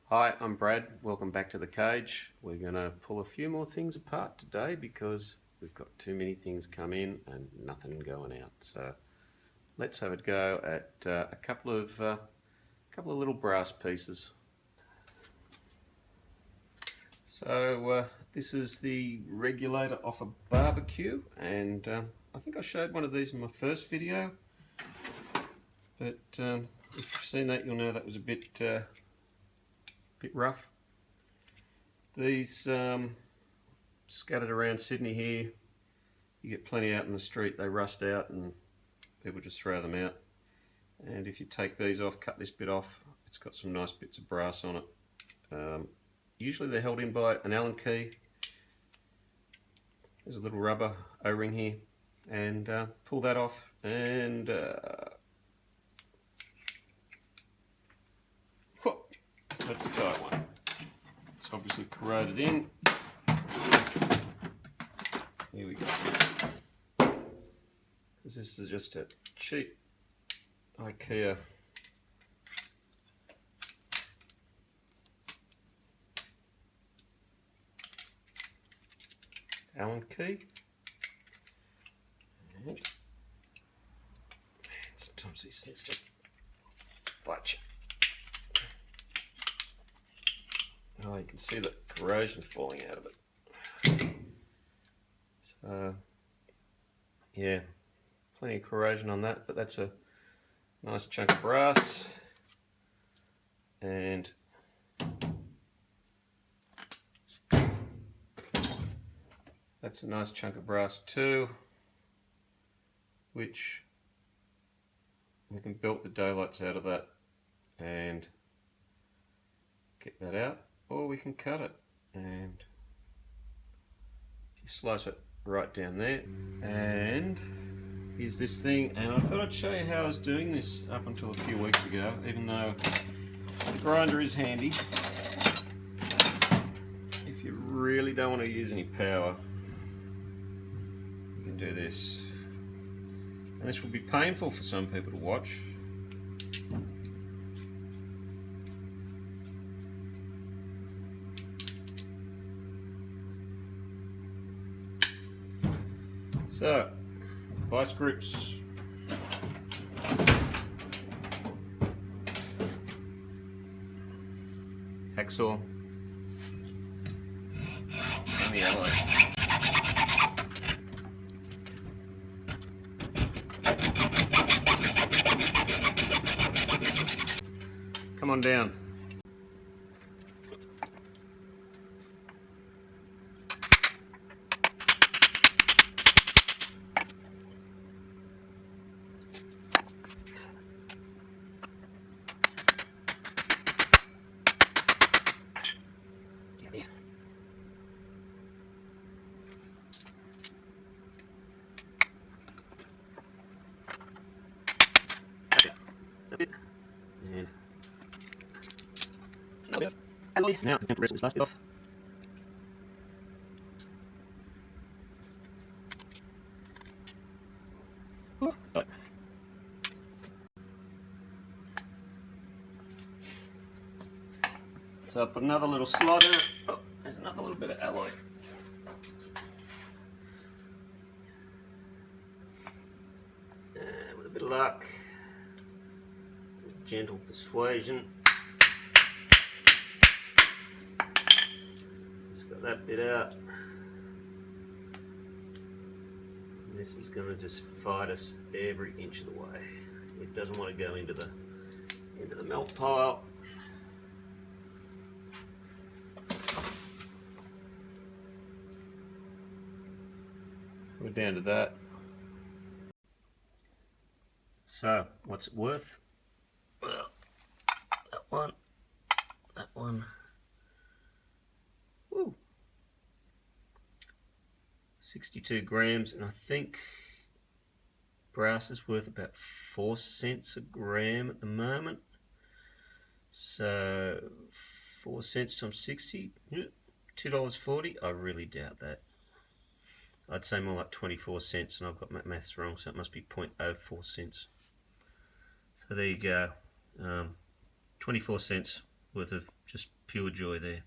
Hi, I'm Brad. Welcome back to the cage. We're going to pull a few more things apart today because we've got too many things come in and nothing going out. So let's have a go at a couple of little brass pieces. So this is the regulator off a BBQ, and I think I showed one of these in my first video, but if you've seen that, you'll know that was a bit rough. These scattered around Sydney here, you get plenty out in the street. They rust out and people just throw them out. And if you take these off, cut this bit off, it's got some nice bits of brass on it. Usually they're held in by an Allen key. There's a little rubber O-ring here, and pull that off, and that's a tight one. It's obviously corroded in. Here we go. This is just a cheap IKEA Allen key. And sometimes these things just fudge. Oh, you can see the corrosion falling out of it. So, yeah, plenty of corrosion on that, but that's a nice chunk of brass. And that's a nice chunk of brass too, which we can belt the daylights out of that and get that out, or we can cut it. And you slice it right down there, and here's this thing. And I thought I'd show you how I was doing this up until a few weeks ago, even though the grinder is handy. If you really don't want to use any power, you can do this. And this will be painful for some people to watch. So, vice grips. Hacksaw. And the alloy. Come on down. And another bit of alloy. Now I'm going to rest this last bit off. Stop. So I put another little slot in it. Oh, there's another little bit of alloy. And with a bit of luck, gentle persuasion, it's got that bit out. And this is going to just fight us every inch of the way. It doesn't want to go into the melt pile. We're down to that. So, what's it worth? Well, that one. Woo. 62 grams, and I think brass is worth about 4 cents a gram at the moment. So 4 cents times 60, $2.40. I really doubt that. I'd say more like 24 cents, and I've got my maths wrong, so it must be 0.04 cents. So there you go, 24 cents worth of just pure joy there.